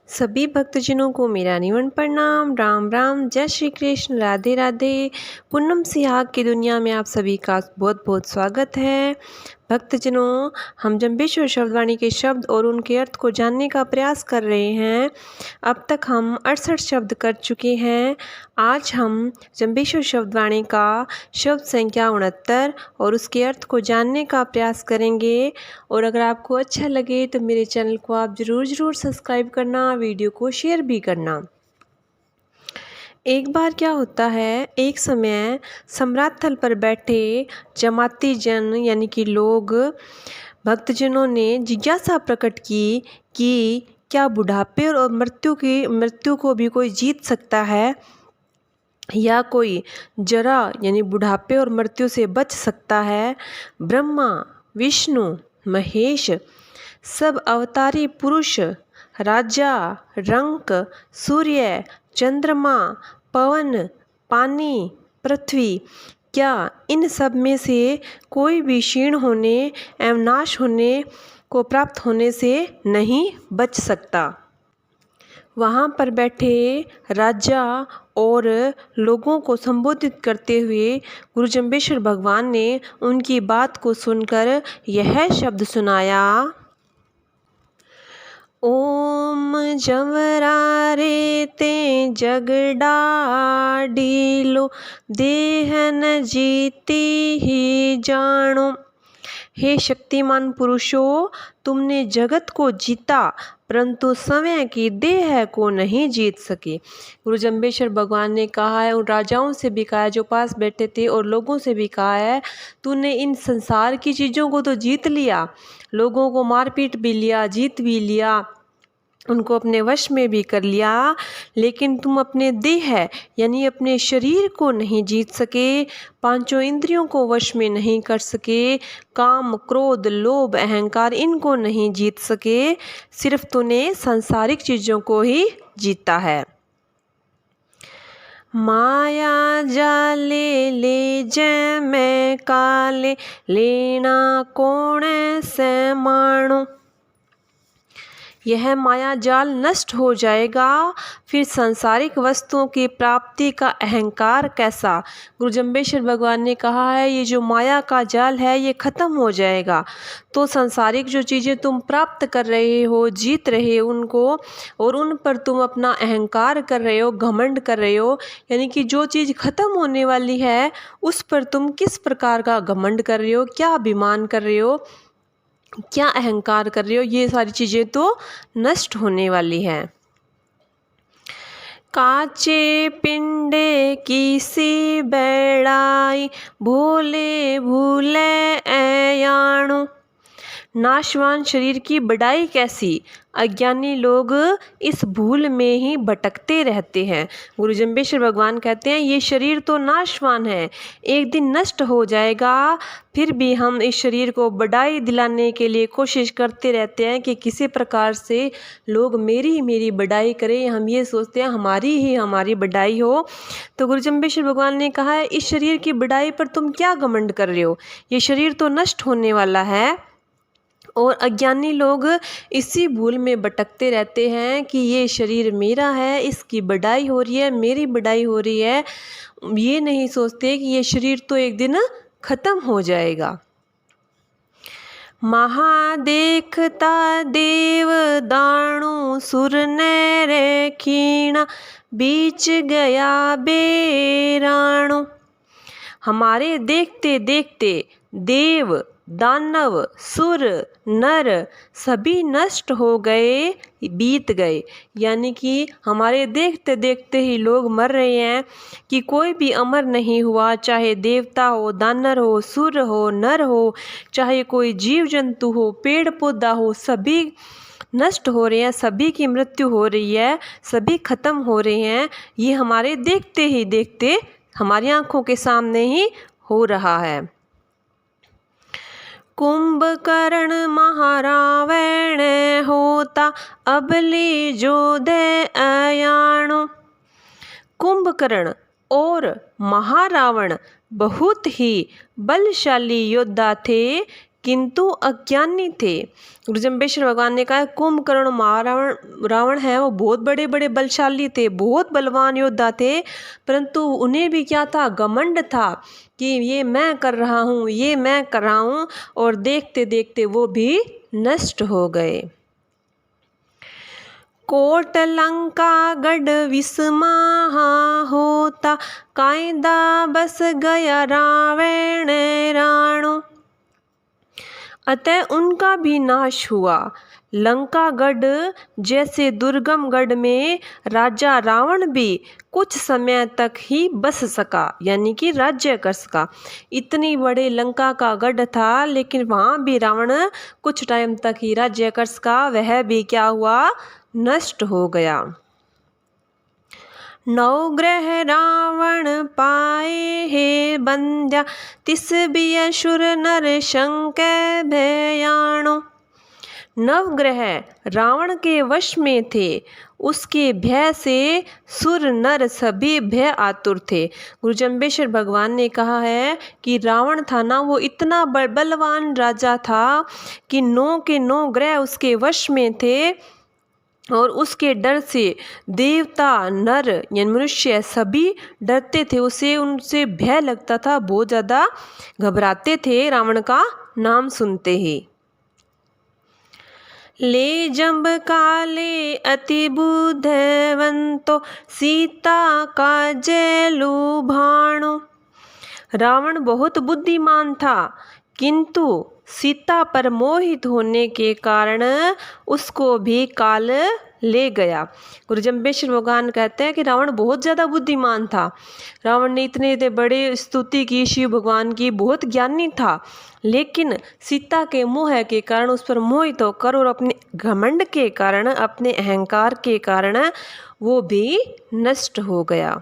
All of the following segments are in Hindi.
सभी भक्तजनों को मेरा निवन प्रणाम। राम राम, जय श्री कृष्ण, राधे राधे। पूनम सिहाग की दुनिया में आप सभी का बहुत बहुत स्वागत है। भक्तजनों, हम जम्बेश्वर शब्दवाणी के शब्द और उनके अर्थ को जानने का प्रयास कर रहे हैं। अब तक हम 68 शब्द कर चुके हैं। आज हम जम्बेश्वर शब्दवाणी का शब्द संख्या 69 और उसके अर्थ को जानने का प्रयास करेंगे। और अगर आपको अच्छा लगे तो मेरे चैनल को आप ज़रूर सब्सक्राइब करना, वीडियो को शेयर भी करना। एक बार क्या होता है, एक समय सम्राट थल पर बैठे जमाती जन यानी कि लोग भक्तजनों ने जिज्ञासा प्रकट की कि क्या बुढ़ापे और मृत्यु को भी कोई जीत सकता है, या कोई जरा यानी बुढ़ापे और मृत्यु से बच सकता है। ब्रह्मा, विष्णु, महेश, सब अवतारी पुरुष, राजा, रंक, सूर्य, चंद्रमा, पवन, पानी, पृथ्वी, क्या इन सब में से कोई भी क्षीण होने एवं नाश होने को प्राप्त होने से नहीं बच सकता। वहाँ पर बैठे राजा और लोगों को संबोधित करते हुए गुरु जम्बेश्वर भगवान ने उनकी बात को सुनकर यह शब्द सुनाया। ओम जंवरा रे ते जगडाडीलो, देहन जीती ही जानो। हे शक्तिमान पुरुषों, तुमने जगत को जीता परंतु समय की देह को नहीं जीत सके। गुरु जम्बेश्वर भगवान ने कहा है, उन राजाओं से भी कहा है जो पास बैठे थे और लोगों से भी कहा है, तूने इन संसार की चीज़ों को तो जीत लिया, लोगों को मारपीट भी लिया, जीत भी लिया, उनको अपने वश में भी कर लिया, लेकिन तुम अपने देह यानी अपने शरीर को नहीं जीत सके, पांचों इंद्रियों को वश में नहीं कर सके, काम, क्रोध, लोभ, अहंकार इनको नहीं जीत सके, सिर्फ तूने सांसारिक चीज़ों को ही जीता है। माया जाले ले जय मैं काले, लेना कौन से मानो। यह माया जाल नष्ट हो जाएगा, फिर सांसारिक वस्तुओं की प्राप्ति का अहंकार कैसा। गुरु जम्बेश्वर भगवान ने कहा है, ये जो माया का जाल है ये ख़त्म हो जाएगा, तो सांसारिक जो चीज़ें तुम प्राप्त कर रहे हो, जीत रहे हो उनको, और उन पर तुम अपना अहंकार कर रहे हो, घमंड कर रहे हो, यानी कि जो चीज़ ख़त्म होने वाली है उस पर तुम किस प्रकार का घमंड कर रहे हो, क्या अभिमान कर रहे हो, क्या अहंकार कर रहे हो, ये सारी चीज़ें तो नष्ट होने वाली है। काचे पिंडे की सी बेड़ाई, भोले भूले ऐयाणु। नाशवान शरीर की बड़ाई कैसी, अज्ञानी लोग इस भूल में ही भटकते रहते हैं। गुरु जम्बेश्वर भगवान कहते हैं, ये शरीर तो नाशवान है, एक दिन नष्ट हो जाएगा, फिर भी हम इस शरीर को बड़ाई दिलाने के लिए कोशिश करते रहते हैं कि किसी प्रकार से लोग मेरी बड़ाई करें, हम ये सोचते हैं हमारी बड़ाई हो। तो गुरु जम्बेश्वर भगवान ने कहा है, इस शरीर की बड़ाई पर तुम क्या घमंड कर रहे हो, ये शरीर तो नष्ट होने वाला है। और अज्ञानी लोग इसी भूल में भटकते रहते हैं कि ये शरीर मेरा है, इसकी बड़ाई हो रही है, मेरी बड़ाई हो रही है, ये नहीं सोचते कि ये शरीर तो एक दिन ख़त्म हो जाएगा। महादेखता देव दाणु, सुर ने रे खीणा, बीच गया बेराणु। हमारे देखते देखते देव, दानव, सुर, नर सभी नष्ट हो गए, बीत गए, यानी कि हमारे देखते देखते ही लोग मर रहे हैं, कि कोई भी अमर नहीं हुआ, चाहे देवता हो, दानर हो, सुर हो, नर हो, चाहे कोई जीव जंतु हो, पेड़ पौधा हो, सभी नष्ट हो रहे हैं, सभी की मृत्यु हो रही है, सभी खत्म हो रहे हैं। ये हमारे देखते ही देखते हमारी आंखों के सामने ही हो रहा है। कुंभकर्ण महारावण होता, अबली जोधे अयाणु। कुंभकर्ण और महारावण बहुत ही बलशाली योद्धा थे, किंतु अज्ञानी थे। गुरु जम्बेश्वर भगवान ने कहा कुंभकर्ण रावण है वो बहुत बड़े बड़े बलशाली थे, बहुत बलवान योद्धा थे, परंतु उन्हें भी क्या था, घमंड था कि ये मैं कर रहा हूँ, ये मैं कर रहा हूँ, और देखते देखते वो भी नष्ट हो गए। कोट लंका गढ़ विस्माहा होता, कायदा बस गया रावण राणो। अतः उनका भी नाश हुआ। लंका गढ़ जैसे दुर्गम गढ़ में राजा रावण भी कुछ समय तक ही बस सका, यानी कि राज्य कर सका। इतनी बड़े लंका का गढ़ था, लेकिन वहाँ भी रावण कुछ टाइम तक ही राज्य कर सका, वह भी क्या हुआ, नष्ट हो गया। नवग्रह रावण पाए हे बंध्या, तिस भी असुर नर शंकै भयाणो। नवग्रह रावण के वश में थे, उसके भय से सुर नर सभी भय आतुर थे। गुरु जम्बेश्वर भगवान ने कहा है कि रावण था ना, वो इतना बलवान राजा था कि 9 के 9 ग्रह उसके वश में थे, और उसके डर से देवता नर यानी मनुष्य सभी डरते थे, उनसे भय लगता था, बहुत ज़्यादा घबराते थे रावण का नाम सुनते ही। ले जंब काले अति बुद्धिवंतो, सीता काजे लुभाणो। रावण बहुत बुद्धिमान था, किंतु सीता पर मोहित होने के कारण उसको भी काल ले गया। गुरु जम्बेश्वर भगवान कहते हैं कि रावण बहुत ज़्यादा बुद्धिमान था। रावण ने इतने बड़े स्तुति की शिव भगवान की, बहुत ज्ञानी था, लेकिन सीता के मोह के कारण, उस पर मोहित होकर और अपने घमंड के कारण, अपने अहंकार के कारण वो भी नष्ट हो गया।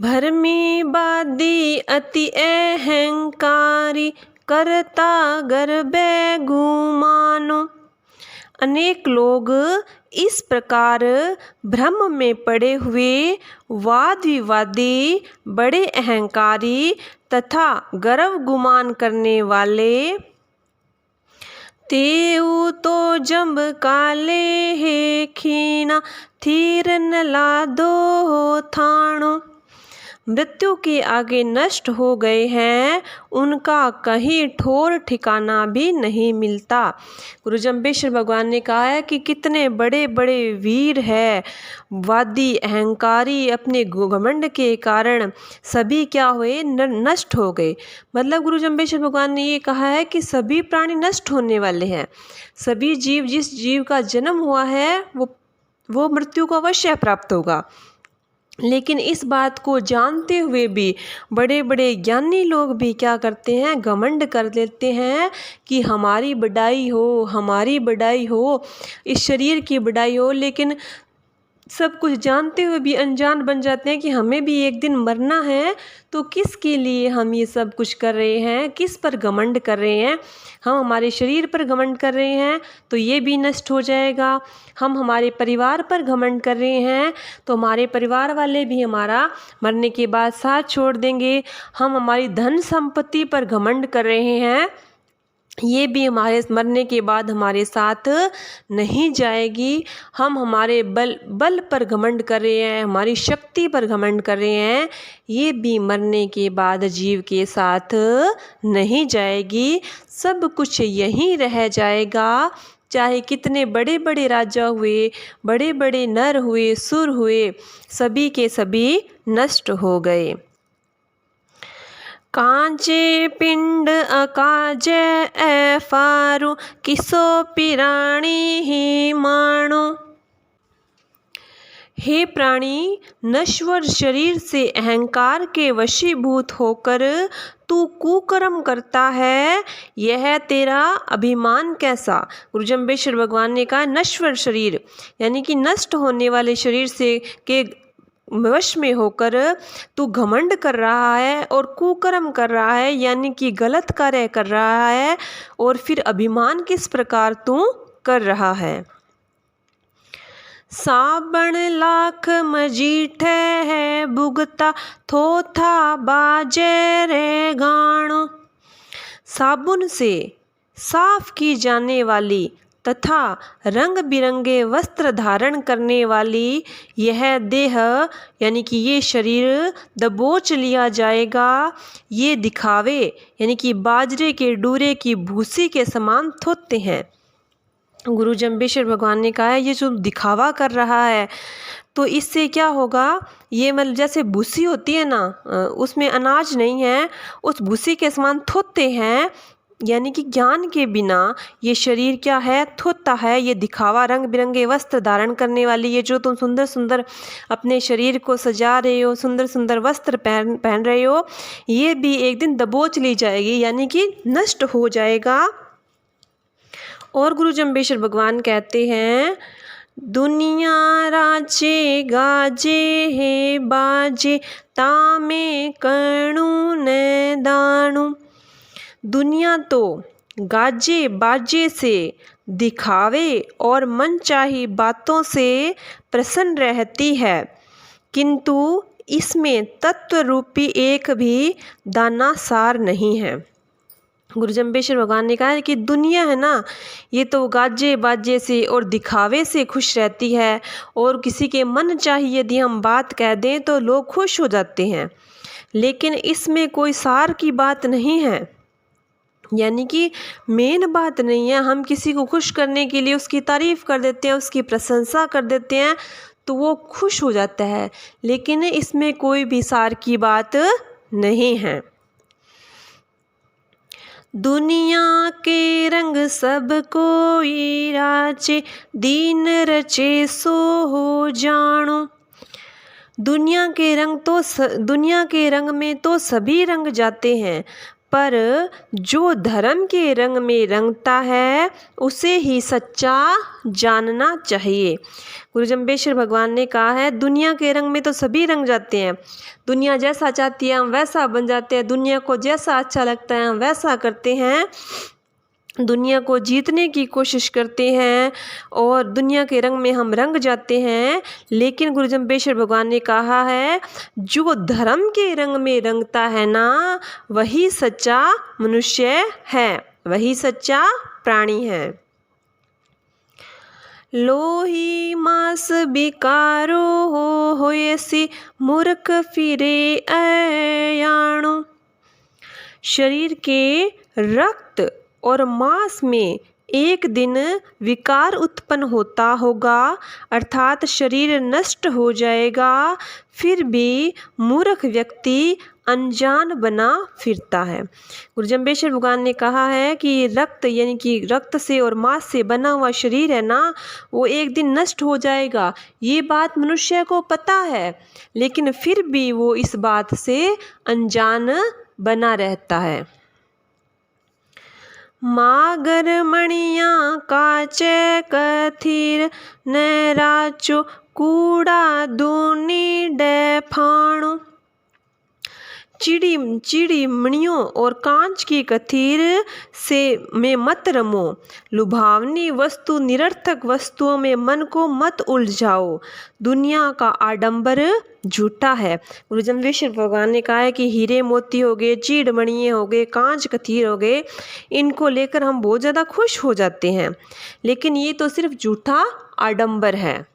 भरमी बादी अति अहंकारी, करता गर्भे गुमानो। अनेक लोग इस प्रकार भ्रम में पड़े हुए वाद विवादी, बड़े अहंकारी तथा गर्व गुमान करने वाले, तेऊ तो जंब काले हे खीना, थीर न लादो थाणो। मृत्यु के आगे नष्ट हो गए हैं, उनका कहीं ठोर ठिकाना भी नहीं मिलता। गुरु जम्बेश्वर भगवान ने कहा है कि कितने बड़े बड़े वीर हैं, वादी अहंकारी, अपने घमंड के कारण सभी क्या हुए, नष्ट हो गए। मतलब गुरु जम्बेश्वर भगवान ने ये कहा है कि सभी प्राणी नष्ट होने वाले हैं। सभी जीव, जिस जीव का जन्म हुआ है वो मृत्यु को अवश्य प्राप्त होगा, लेकिन इस बात को जानते हुए भी बड़े बड़े ज्ञानी लोग भी क्या करते हैं, घमंड कर लेते हैं कि हमारी बढ़ाई हो, हमारी बढ़ाई हो, इस शरीर की बढ़ाई हो, लेकिन सब कुछ जानते हुए भी अनजान बन जाते हैं कि हमें भी एक दिन मरना है। तो किसके लिए हम ये सब कुछ कर रहे हैं, किस पर घमंड कर रहे हैं? हम हमारे शरीर पर घमंड कर रहे हैं तो ये भी नष्ट हो जाएगा। हम हमारे परिवार पर घमंड कर रहे हैं तो हमारे परिवार वाले भी हमारा मरने के बाद साथ छोड़ देंगे। हम हमारी धन संपत्ति पर घमंड कर रहे हैं, ये भी हमारे मरने के बाद हमारे साथ नहीं जाएगी। हम हमारे बल पर घमंड कर रहे हैं, हमारी शक्ति पर घमंड कर रहे हैं, ये भी मरने के बाद जीव के साथ नहीं जाएगी। सब कुछ यहीं रह जाएगा। चाहे कितने बड़े बड़े राजा हुए, बड़े बड़े नर हुए, सुर हुए, सभी के सभी नष्ट हो गए। कांचे पिंड अकाजे एफारु, किसो पिराणी ही माणो। हे प्राणी, नश्वर शरीर से अहंकार के वशीभूत होकर तू कुकर्म करता है, यह तेरा अभिमान कैसा। गुरु जम्बेश्वर भगवान ने कहा नश्वर शरीर यानी कि नष्ट होने वाले शरीर से के वश में होकर तू घमंड कर रहा है और कुकर्म कर रहा है, यानी कि गलत कार्य कर रहा है, और फिर अभिमान किस प्रकार तू कर रहा है। साबण लाख मजीठे है भुगता, थोथा बाजे रे गाणो। साबुन से साफ की जाने वाली तथा रंग बिरंगे वस्त्र धारण करने वाली यह देह यानी कि ये शरीर दबोच लिया जाएगा। ये दिखावे यानी कि बाजरे के डूरे की भूसी के समान थोते हैं। गुरु जम्बेश्वर भगवान ने कहा है ये जो दिखावा कर रहा है तो इससे क्या होगा, ये मतलब जैसे भूसी होती है ना, उसमें अनाज नहीं है, उस भूसी के समान थोते हैं। यानी कि ज्ञान के बिना ये शरीर क्या है, थोता है। ये दिखावा रंग बिरंगे वस्त्र धारण करने वाली, ये जो तुम सुंदर सुंदर अपने शरीर को सजा रहे हो, सुंदर सुंदर वस्त्र पहन रहे हो, ये भी एक दिन दबोच ली जाएगी यानी कि नष्ट हो जाएगा। और गुरु जम्बेश्वर भगवान कहते हैं, दुनिया राजे गाजे है बाजे तामे कणु न दाणु। दुनिया तो गाजे बाजे से, दिखावे और मनचाही बातों से प्रसन्न रहती है, किंतु इसमें तत्व रूपी एक भी दाना सार नहीं है। गुरु जम्बेश्वर भगवान ने कहा है कि दुनिया है ना, ये तो गाजे बाजे से और दिखावे से खुश रहती है, और किसी के मन चाहिए यदि हम बात कह दें तो लोग खुश हो जाते हैं, लेकिन इसमें कोई सार की बात नहीं है। यानी कि मेन बात नहीं है। हम किसी को खुश करने के लिए उसकी तारीफ़ कर देते हैं, उसकी प्रशंसा कर देते हैं तो वो खुश हो जाता है, लेकिन इसमें कोई भी सार की बात नहीं है। दुनिया के रंग सब कोई राचे, दीन रचे सो हो जानो। दुनिया के रंग में तो सभी रंग जाते हैं, पर जो धर्म के रंग में रंगता है उसे ही सच्चा जानना चाहिए। गुरु जम्बेश्वर भगवान ने कहा है दुनिया के रंग में तो सभी रंग जाते हैं, दुनिया जैसा चाहती है हम वैसा बन जाते हैं, दुनिया को जैसा अच्छा लगता है हम वैसा करते हैं, दुनिया को जीतने की कोशिश करते हैं और दुनिया के रंग में हम रंग जाते हैं। लेकिन गुरु जम्बेश्वर भगवान ने कहा है जो धर्म के रंग में रंगता है ना, वही सच्चा मनुष्य है, वही सच्चा प्राणी है। लोही मास बिकारो होयसी, मूर्ख फिरे अयाणो। शरीर के रक्त और मांस में एक दिन विकार उत्पन्न होता होगा, अर्थात शरीर नष्ट हो जाएगा, फिर भी मूर्ख व्यक्ति अनजान बना फिरता है। गुरु जम्बेश्वर भगवान ने कहा है कि रक्त यानी कि रक्त से और मांस से बना हुआ शरीर है ना, वो एक दिन नष्ट हो जाएगा। ये बात मनुष्य को पता है, लेकिन फिर भी वो इस बात से अनजान बना रहता है। मागर मणिया काचे कथीर, न राचो कूड़ा दूनी डेफाणो। चिड़ी मणियों और कांच की कथीर से में मत रमो, लुभावनी वस्तु निरर्थक वस्तुओं में मन को मत उलझाओ, दुनिया का आडंबर झूठा है। गुरु जम्बेश्वर भगवान ने कहा है कि हीरे मोती हो गए, चीड़ मणिये हो गए, कांच कथीर हो गए, इनको लेकर हम बहुत ज़्यादा खुश हो जाते हैं, लेकिन ये तो सिर्फ झूठा आडंबर है।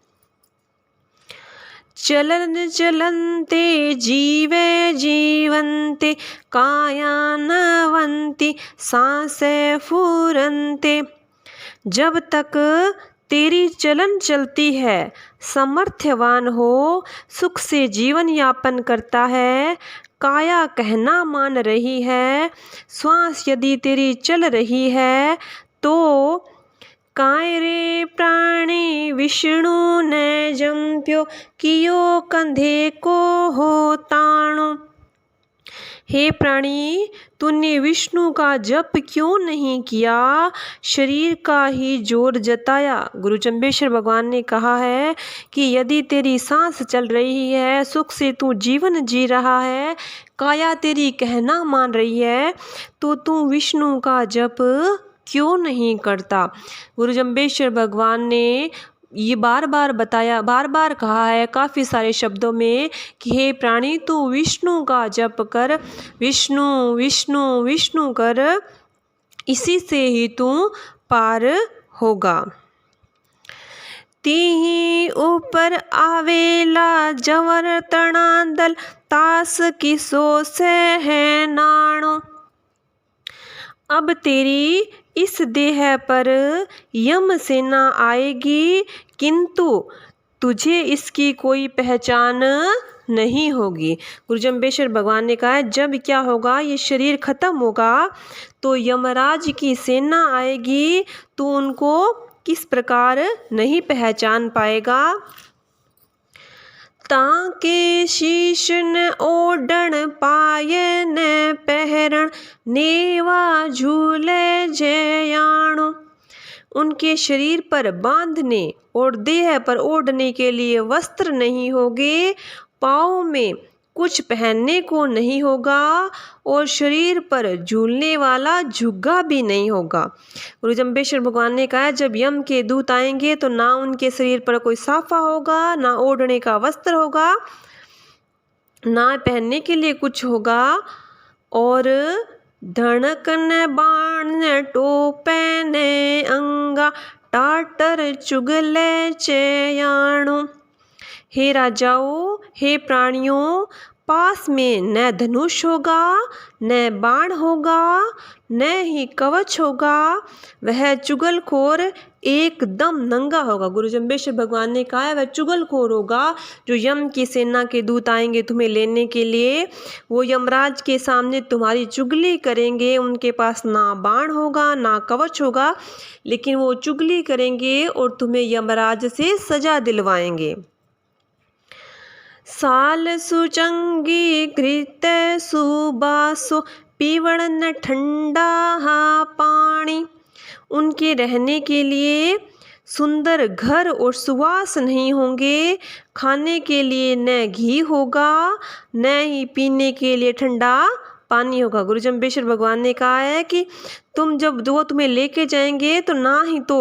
चलन चलन्ते जीवे जीवन्ते, कायानवन्ति सांसें फुरन्ते। जब तक तेरी चलन चलती है, सामर्थ्यवान हो, सुख से जीवन यापन करता है, काया कहना मान रही है, श्वास यदि तेरी चल रही है तो काय रे प्राणी विष्णु ने जम्प्यो, कियो कंधे को हो ताणो। हे प्राणी, तूने विष्णु का जप क्यों नहीं किया, शरीर का ही जोर जताया। गुरु जम्बेश्वर भगवान ने कहा है कि यदि तेरी सांस चल रही है, सुख से तू जीवन जी रहा है, काया तेरी कहना मान रही है, तो तू विष्णु का जप क्यों नहीं करता। गुरु जम्बेश्वर भगवान ने ये बार बार बताया, बार बार कहा है काफ़ी सारे शब्दों में कि हे प्राणी तू विष्णु का जप कर, विष्णु विष्णु विष्णु कर, इसी से ही तू पार होगा। तिहि ऊपर आवेला जवर तणांदल तास की सो से है नाणो। अब तेरी इस देह पर यम सेना आएगी, किंतु तुझे इसकी कोई पहचान नहीं होगी। गुरु जम्बेश्वर भगवान ने कहा है जब क्या होगा, ये शरीर खत्म होगा तो यमराज की सेना आएगी, तो उनको किस प्रकार नहीं पहचान पाएगा। ताके शीश न ओढ़ण पाए न पहरण नेवा झूले जयाणो। उनके शरीर पर बांधने और देह पर ओढ़ने के लिए वस्त्र नहीं होंगे, पाँव में कुछ पहनने को नहीं होगा और शरीर पर झूलने वाला झुग्गा भी नहीं होगा। गुरु जम्बेश्वर भगवान ने कहा जब यम के दूत आएंगे तो ना उनके शरीर पर कोई साफा होगा, ना ओढ़ने का वस्त्र होगा, ना पहनने के लिए कुछ होगा, और धड़क न बाण न टोपे न अंगा टाटर चुगले चयाणो। हे राजाओं, हे प्राणियों, पास में न धनुष होगा, न बाण होगा, न ही कवच होगा, वह चुगलखोर एकदम नंगा होगा। गुरु जम्बेश्वर भगवान ने कहा है वह चुगलखोर होगा। जो यम की सेना के दूत आएंगे तुम्हें लेने के लिए, वो यमराज के सामने तुम्हारी चुगली करेंगे। उनके पास ना बाण होगा, ना कवच होगा, लेकिन वो चुगली करेंगे और तुम्हें यमराज से सजा दिलवाएंगे। साल सुचंगी कृत सुबासो पीवण न ठंडा हा पानी। उनके रहने के लिए सुंदर घर और सुवास नहीं होंगे, खाने के लिए न घी होगा, न ही पीने के लिए ठंडा पानी होगा। गुरु जम्बेश्वर भगवान ने कहा है कि तुम जब वो तुम्हें लेके जाएंगे तो ना ही तो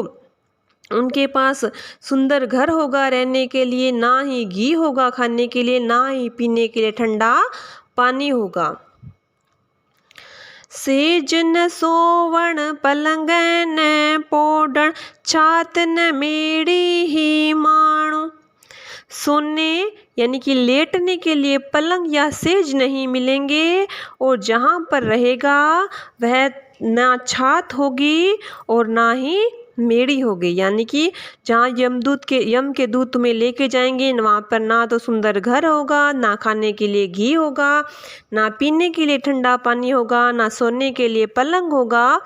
उनके पास सुंदर घर होगा रहने के लिए, ना ही घी होगा खाने के लिए, ना ही पीने के लिए ठंडा पानी होगा। सेज न सोवण पलंग न पोडण छात न मेड़ी ही माणो। सोने यानी कि लेटने के लिए पलंग या सेज नहीं मिलेंगे, और जहाँ पर रहेगा वह ना छात होगी और ना ही मेड़ी होगी। यानी कि जहाँ यम के दूत तुम्हें लेके जाएंगे वहाँ पर ना तो सुंदर घर होगा, ना खाने के लिए घी होगा, ना पीने के लिए ठंडा पानी होगा, ना सोने के लिए पलंग होगा,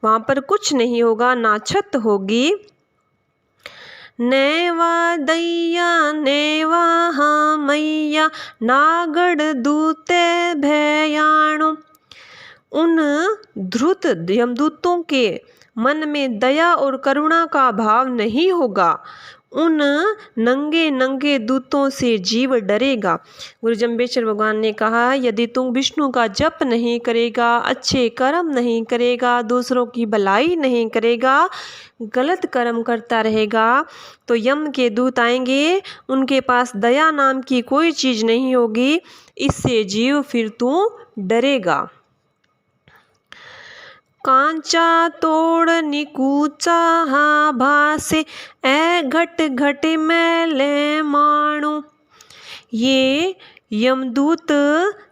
वहाँ पर कुछ नहीं होगा, ना छत होगी। नेवा दैया नेवा हाँ मैया नागड़ दूते भयाणो। उन धृत यमदूतों के मन में दया और करुणा का भाव नहीं होगा, उन नंगे नंगे दूतों से जीव डरेगा। गुरु जम्बेश्वर भगवान ने कहा यदि तुम विष्णु का जप नहीं करेगा, अच्छे कर्म नहीं करेगा, दूसरों की भलाई नहीं करेगा, गलत कर्म करता रहेगा, तो यम के दूत आएंगे, उनके पास दया नाम की कोई चीज़ नहीं होगी, इससे जीव फिर तू डरेगा। कांचा तोड़ निकूचा हा भासे ए घट घट मैले माणो। ये यमदूत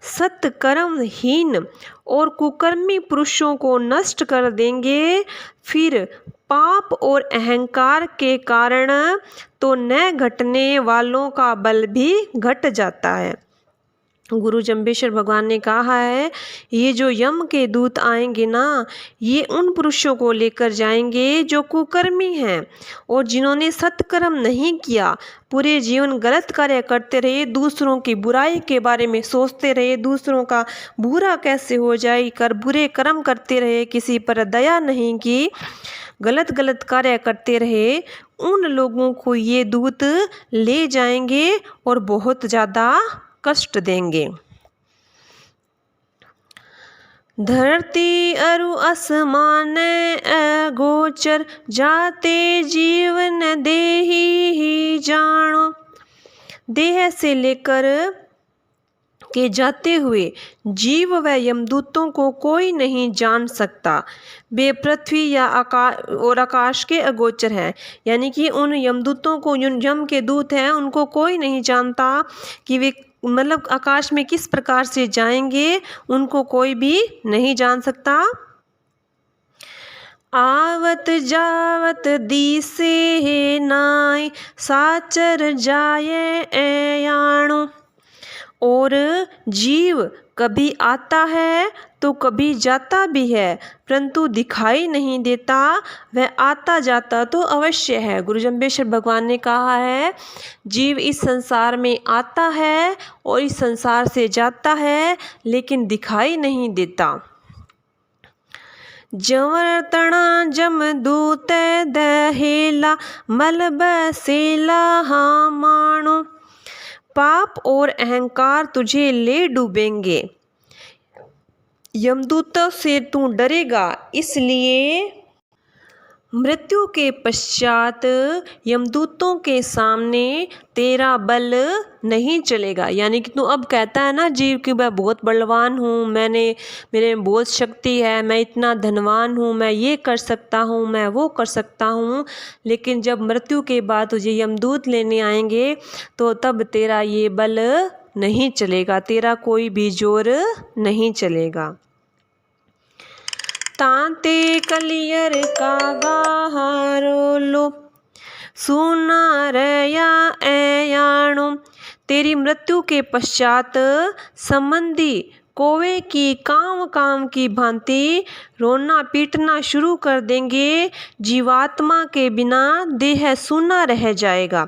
सत्कर्महीन और कुकर्मी पुरुषों को नष्ट कर देंगे, फिर पाप और अहंकार के कारण तो न घटने वालों का बल भी घट जाता है। गुरु जम्बेश्वर भगवान ने कहा है ये जो यम के दूत आएंगे ना, ये उन पुरुषों को लेकर जाएंगे जो कुकर्मी हैं और जिन्होंने सत्कर्म नहीं किया, पूरे जीवन गलत कार्य करते रहे, दूसरों की बुराई के बारे में सोचते रहे, दूसरों का बुरा कैसे हो जाए कर बुरे कर्म करते रहे, किसी पर दया नहीं की, गलत गलत कार्य करते रहे, उन लोगों को ये दूत ले जाएंगे और बहुत ज़्यादा कष्ट देंगे। धरती अरु असमान अगोचर जाते जीवन देही ही जानो। देह से लेकर के जाते हुए जीव व यमदूतों को कोई नहीं जान सकता। वे पृथ्वी या आकाश के अगोचर हैं। यानी कि उन यमदूतों को, यम के दूत हैं, उनको कोई नहीं जानता कि वे मतलब आकाश में किस प्रकार से जाएंगे, उनको कोई भी नहीं जान सकता। आवत जावत दिसे है नाय, साचर जाए ऐयाणो। और जीव कभी आता है तो कभी जाता भी है, परंतु दिखाई नहीं देता। वह आता जाता तो अवश्य है। गुरु जम्बेश्वर भगवान ने कहा है, जीव इस संसार में आता है और इस संसार से जाता है, लेकिन दिखाई नहीं देता। जवर तना जमदूत दहेला, मल बसेला हाँ मानो। पाप और अहंकार तुझे ले डूबेंगे। यमदूतों से तू डरेगा, इसलिए मृत्यु के पश्चात यमदूतों के सामने तेरा बल नहीं चलेगा। यानी कि तू अब कहता है ना जीव कि मैं बहुत बलवान हूँ, मेरे में बहुत शक्ति है, मैं इतना धनवान हूँ, मैं ये कर सकता हूँ, मैं वो कर सकता हूँ। लेकिन जब मृत्यु के बाद तुझे यमदूत लेने आएंगे तो तब तेरा ये बल नहीं चलेगा, तेरा कोई भी जोर नहीं चलेगा। तांते कलियर का गाहारो लो, सुना रया ऐयाणो। तेरी मृत्यु के पश्चात संबंधी कौवे की काम काम की भांति रोना पीटना शुरू कर देंगे। जीवात्मा के बिना देह सूना रह जाएगा।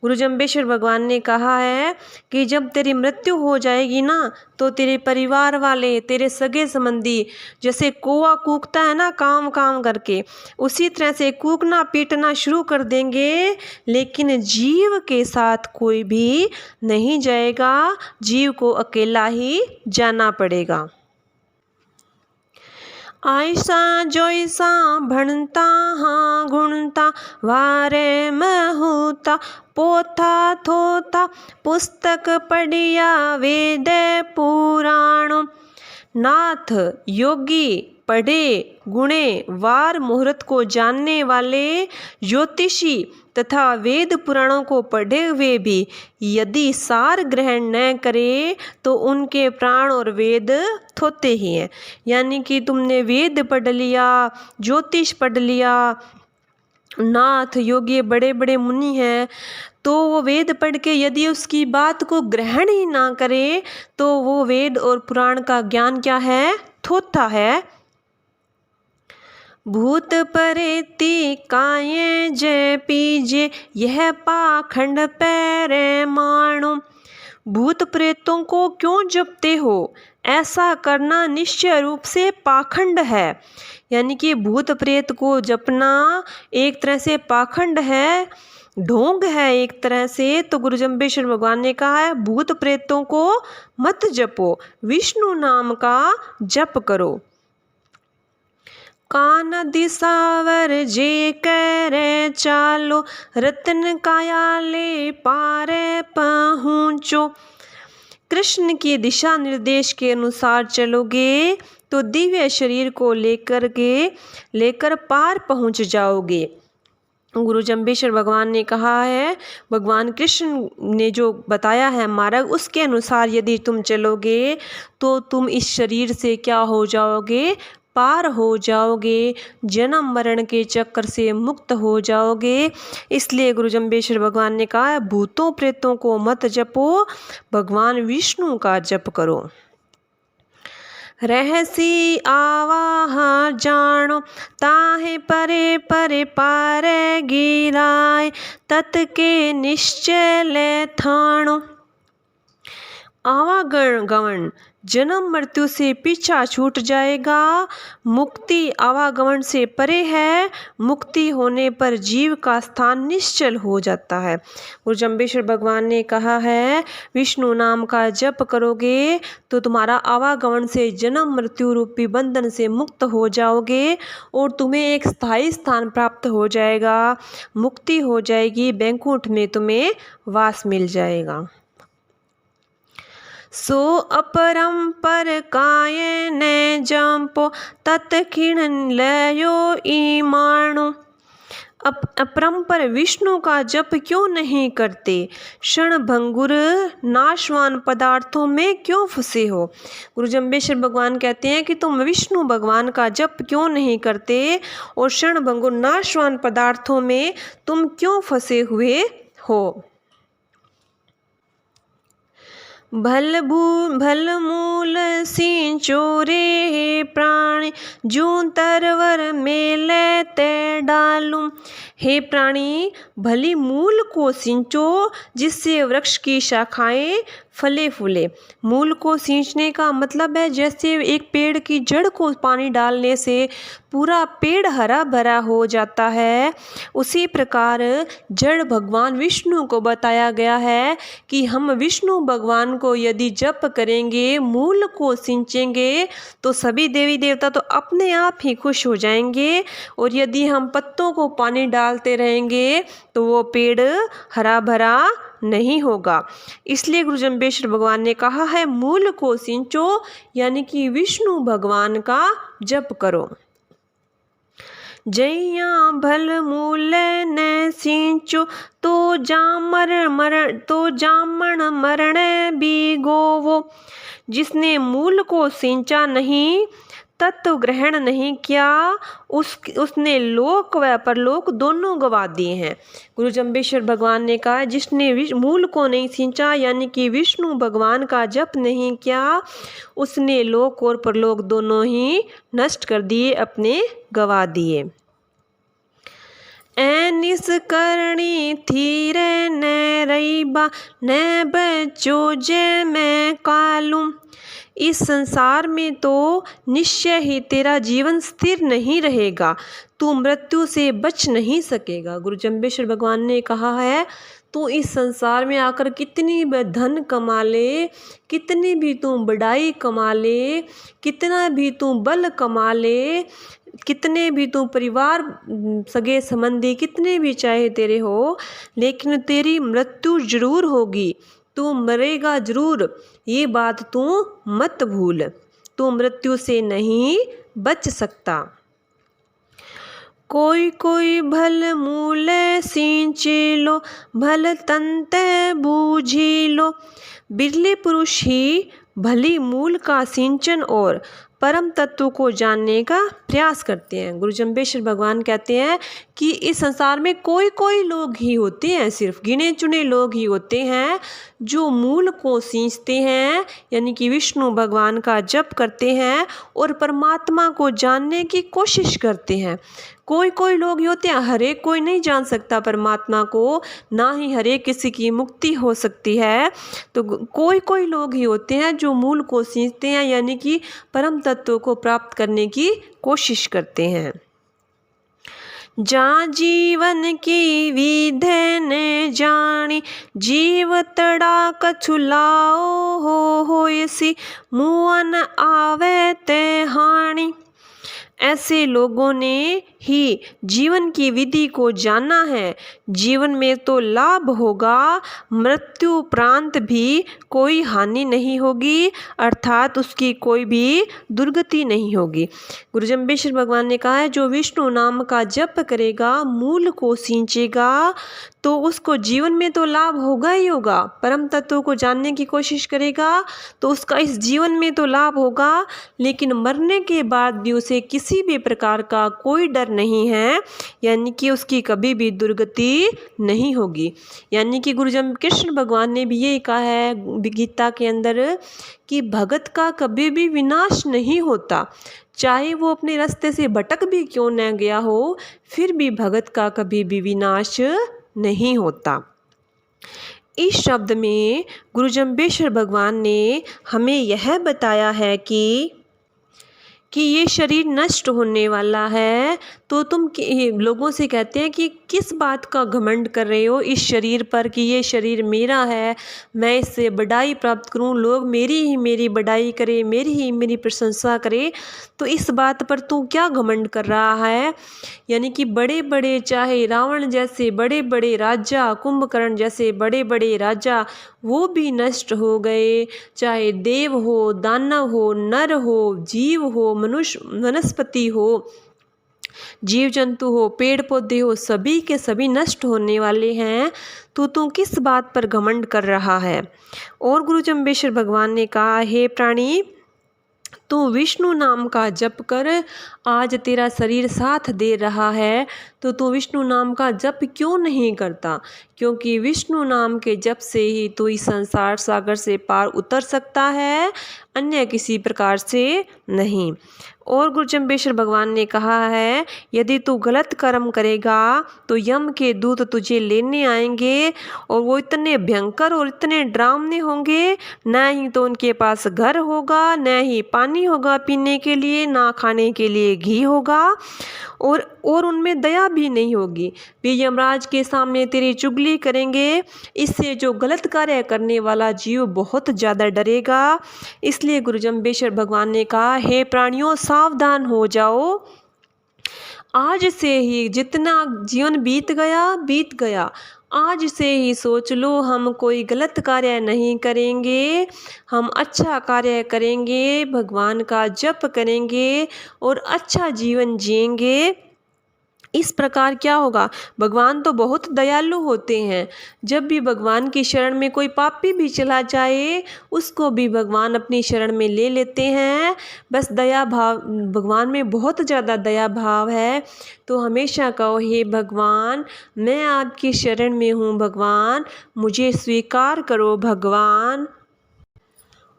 गुरु जम्बेश्वर भगवान ने कहा है कि जब तेरी मृत्यु हो जाएगी ना, तो तेरे परिवार वाले, तेरे सगे संबंधी, जैसे कौवा कूकता है ना काम काम करके, उसी तरह से कूकना पीटना शुरू कर देंगे। लेकिन जीव के साथ कोई भी नहीं जाएगा, जीव को अकेला ही जाना पड़ेगा। आयसा जोईसा भणता हाँ गुणता, वारे महूता पोथा थोता, पुस्तक पढ़िया वेद पुराणो। नाथ योगी पढ़े गुणे वार मुहूर्त को जानने वाले ज्योतिषी तथा वेद पुराणों को पढ़े हुए भी यदि सार ग्रहण न करे तो उनके प्राण और वेद थोते ही हैं। यानी कि तुमने वेद पढ़ लिया, ज्योतिष पढ़ लिया, नाथ योगी बड़े बड़े मुनि हैं, तो वो वेद पढ़ के यदि उसकी बात को ग्रहण ही ना करे तो वो वेद और पुराण का ज्ञान क्या है, थोथा है। भूत परेती काये जय पीजे, यह पाखंड पैरे माणो। भूत प्रेतों को क्यों जपते हो, ऐसा करना निश्चय रूप से पाखंड है। यानी कि भूत प्रेत को जपना एक तरह से पाखंड है, ढोंग है एक तरह से। तो गुरु जम्बेश्वर भगवान ने कहा है, भूत प्रेतों को मत जपो, विष्णु नाम का जप करो। कान दिसावर जे करे चालो, रतन काया ले पारे पहुँचो। कृष्ण की दिशा निर्देश के अनुसार चलोगे तो दिव्य शरीर को लेकर पार पहुँच जाओगे। गुरु जम्बेश्वर भगवान ने कहा है, भगवान कृष्ण ने जो बताया है मार्ग, उसके अनुसार यदि तुम चलोगे तो तुम इस शरीर से क्या हो जाओगे, पार हो जाओगे, जन्म मरण के चक्कर से मुक्त हो जाओगे। इसलिए गुरु जम्बेश्वर भगवान ने कहा, भूतों प्रेतों को मत जपो, भगवान विष्णु का जप करो। रहसी आवाहा जानो, ताहे परे परे पारे गिराय, तत् के निश्चय ले थाणो। आवागमन जन्म मृत्यु से पीछा छूट जाएगा, मुक्ति आवागमन से परे है, मुक्ति होने पर जीव का स्थान निश्चल हो जाता है। गुरु जम्बेश्वर भगवान ने कहा है, विष्णु नाम का जप करोगे तो तुम्हारा आवागमन से जन्म मृत्यु रूपी बंधन से मुक्त हो जाओगे और तुम्हें एक स्थायी स्थान प्राप्त हो जाएगा, मुक्ति हो जाएगी, बैकुंठ में तुम्हें वास मिल जाएगा। सो अपरंपर काय ने जंपो तत्क्षण लयो ईमाणो। अपरंपर विष्णु का जप क्यों नहीं करते? क्षण भंगुर नाशवान पदार्थों में क्यों फंसे हो? गुरु जम्बेश्वर भगवान कहते हैं कि तुम विष्णु भगवान का जप क्यों नहीं करते और क्षण भंगुर नाशवान पदार्थों में तुम क्यों फंसे हुए हो? भल मूल सिंचो रे प्राणी जूं तरवर मेले ते डालूं। हे प्राणी, भली मूल को सिंचो जिससे वृक्ष की शाखाएं फले फूले। मूल को सींचने का मतलब है जैसे एक पेड़ की जड़ को पानी डालने से पूरा पेड़ हरा भरा हो जाता है, उसी प्रकार जड़ भगवान विष्णु को बताया गया है कि हम विष्णु भगवान को यदि जप करेंगे, मूल को सिंचेंगे तो सभी देवी देवता तो अपने आप ही खुश हो जाएंगे, और यदि हम पत्तों को पानी डालते रहेंगे तो वो पेड़ हरा भरा नहीं होगा। इसलिए गुरु जम्बेश्वर भगवान ने कहा है मूल को सिंचो, यानी कि विष्णु भगवान का जप करो। जैया भल मूल ने सिंचो तो जामण मरण भी गोवो। जिसने मूल को सिंचा नहीं, तत्व ग्रहण नहीं किया, उसने लोक व परलोक दोनों गवा दिए हैं। गुरु जम्बेश्वर भगवान ने कहा जिसने मूल को नहीं सिंचा यानी कि विष्णु भगवान का जप नहीं किया, उसने लोक और परलोक दोनों ही नष्ट कर दिए, अपने गवा दिए। निष्करणी थीरे न रईबा न बचो जे मैं कालूं। इस संसार में तो निश्चय ही तेरा जीवन स्थिर नहीं रहेगा, तू मृत्यु से बच नहीं सकेगा। गुरु जम्बेश्वर भगवान ने कहा है तू इस संसार में आकर कितनी भी धन कमा ले, कितनी भी तू बड़ाई कमा ले, कितना भी तू बल कमा ले, कितने भी तू परिवार सगे संबंधी कितने भी चाहे तेरे हो, लेकिन तेरी मृत्यु जरूर होगी, तू मरेगा जरूर, ये बात तू मत भूल। तू मृत्यु से नहीं बच सकता। कोई कोई भल मूल सींची लो, भल तंते बूझी लो। बिरले पुरुष ही भली मूल का सिंचन और परम तत्व को जानने का प्रयास करते हैं। गुरु जम्बेश्वर भगवान कहते हैं कि इस संसार में कोई कोई लोग ही होते हैं, सिर्फ गिने चुने लोग ही होते हैं जो मूल को सींचते हैं, यानी कि विष्णु भगवान का जप करते हैं और परमात्मा को जानने की कोशिश करते हैं। कोई कोई लोग ही होते हैं, हर एक कोई नहीं जान सकता परमात्मा को, ना ही हर एक किसी की मुक्ति हो सकती है। तो कोई कोई लोग ही होते हैं जो मूल को सींचते हैं, यानी कि परम तत्व को प्राप्त करने की कोशिश करते हैं। जा जीवन की विधि ने जानी, जीव तड़ा कछुलाओ होयसी, मुअन आवे ते हानि। ऐसे लोगों ने ही जीवन की विधि को जाना है, जीवन में तो लाभ होगा, मृत्यु उपरांत भी कोई हानि नहीं होगी, अर्थात उसकी कोई भी दुर्गति नहीं होगी। गुरु जम्बेश्वर भगवान ने कहा है जो विष्णु नाम का जप करेगा, मूल को सींचेगा, तो उसको जीवन में तो लाभ होगा ही होगा। परम तत्व को जानने की कोशिश करेगा तो उसका इस जीवन में तो लाभ होगा, लेकिन मरने के बाद भी उसे किसी भी प्रकार का कोई डर नहीं है, यानी कि उसकी कभी भी दुर्गति नहीं होगी। यानी कि गुरु कृष्ण भगवान ने भी यही कहा है गीता के अंदर कि भगत का कभी भी विनाश नहीं होता, चाहे वो अपने रास्ते से भटक भी क्यों न गया हो, फिर भी भगत का कभी भी विनाश नहीं होता। इस शब्द में गुरु जम्बेश्वर भगवान ने हमें यह बताया है कि कि ये शरीर नष्ट होने वाला है, तो तुम लोगों से कहते हैं कि किस बात का घमंड कर रहे हो इस शरीर पर कि ये शरीर मेरा है, मैं इससे बड़ाई प्राप्त करूं, लोग मेरी बड़ाई करें, मेरी प्रशंसा करें। तो इस बात पर तू क्या घमंड कर रहा है? यानी कि बड़े बड़े, चाहे रावण जैसे बड़े बड़े राजा, कुंभकर्ण जैसे बड़े बड़े राजा, वो भी नष्ट हो गए। चाहे देव हो, दानव हो, नर हो, जीव हो, मनुष्य, वनस्पति हो, जीव जंतु हो, पेड़ पौधे हो, सभी के सभी नष्ट होने वाले हैं। तो तू किस बात पर घमंड कर रहा है? और गुरु जम्बेश्वर भगवान ने कहा, हे प्राणी, तू विष्णु नाम का जप कर। आज तेरा शरीर साथ दे रहा है, तो तू विष्णु नाम का जप क्यों नहीं करता? क्योंकि विष्णु नाम के जप से ही तू इस संसार सागर से पार उतर सकता है, अन्य किसी प्रकार से नहीं। और गुरु जम्बेश्वर भगवान ने कहा है, यदि तू गलत कर्म करेगा तो यम के दूत तुझे लेने आएंगे, और वो इतने भयंकर और इतने डरावने होंगे, न ही तो उनके पास घर होगा, न ही पानी होगा पीने के लिए, ना खाने के लिए घी होगा, और उनमें दया भी नहीं होगी। वे यमराज के सामने तेरी चुगली करेंगे। इससे जो गलत कार्य करने वाला जीव बहुत ज़्यादा डरेगा। इसलिए गुरु जम्बेश्वर भगवान ने कहा, हे प्राणियों, सावधान हो जाओ। आज से ही जितना जीवन बीत गया, आज से ही सोच लो, हम कोई गलत कार्य नहीं करेंगे, हम अच्छा कार्य करेंगे, भगवान का जप करेंगे और अच्छा जीवन जिएंगे। इस प्रकार क्या होगा? भगवान तो बहुत दयालु होते हैं। जब भी भगवान की शरण में कोई पापी भी चला जाए, उसको भी भगवान अपनी शरण में ले लेते हैं। बस दया भाव, भगवान में बहुत ज़्यादा दया भाव है। तो हमेशा कहो, हे भगवान, मैं आपकी शरण में हूँ, भगवान मुझे स्वीकार करो भगवान।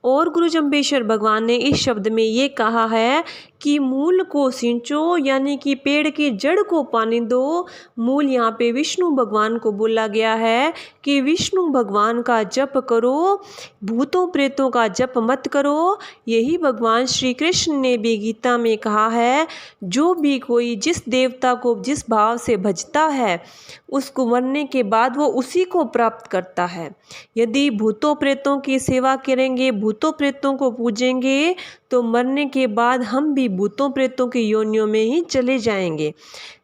और गुरु जम्बेश्वर भगवान ने इस शब्द में ये कहा है कि मूल को सिंचो, यानी कि पेड़ की जड़ को पानी दो। मूल यहाँ पे विष्णु भगवान को बोला गया है कि विष्णु भगवान का जप करो, भूतों प्रेतों का जप मत करो। यही भगवान श्री कृष्ण ने भी गीता में कहा है, जो भी कोई जिस देवता को जिस भाव से भजता है, उसको मरने के बाद वो उसी को प्राप्त करता है। यदि भूतों प्रेतों की सेवा करेंगे, भूतों प्रेतों को पूजेंगे, तो मरने के बाद हम भी भूतों प्रेतों की योनियों में ही चले जाएंगे।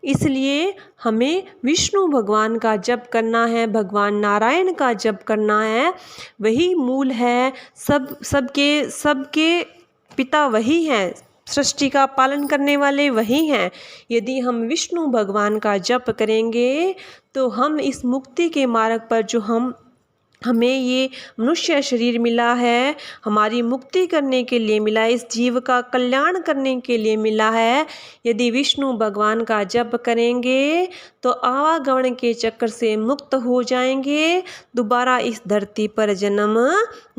इसलिए हमें विष्णु भगवान का जप करना है, भगवान नारायण का जप करना है। वही मूल है, सबके पिता वही हैं, सृष्टि का पालन करने वाले वही हैं। यदि हम विष्णु भगवान का जप करेंगे तो हम इस मुक्ति के मार्ग पर, जो हमें ये मनुष्य शरीर मिला है, हमारी मुक्ति करने के लिए मिला है, इस जीव का कल्याण करने के लिए मिला है। यदि विष्णु भगवान का जप करेंगे तो आवागमन के चक्कर से मुक्त हो जाएंगे, दोबारा इस धरती पर जन्म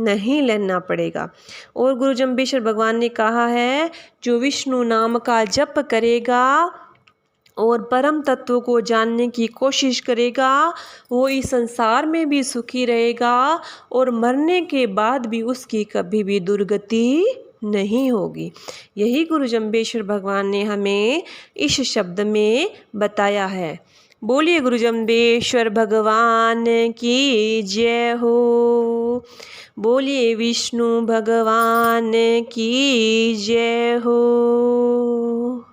नहीं लेना पड़ेगा। और गुरु जम्बेश्वर भगवान ने कहा है, जो विष्णु नाम का जप करेगा और परम तत्व को जानने की कोशिश करेगा, वो इस संसार में भी सुखी रहेगा और मरने के बाद भी उसकी कभी भी दुर्गति नहीं होगी। यही गुरु जम्बेश्वर भगवान ने हमें इस शब्द में बताया है। बोलिए गुरु जम्बेश्वर भगवान की जय हो। बोलिए विष्णु भगवान की जय हो।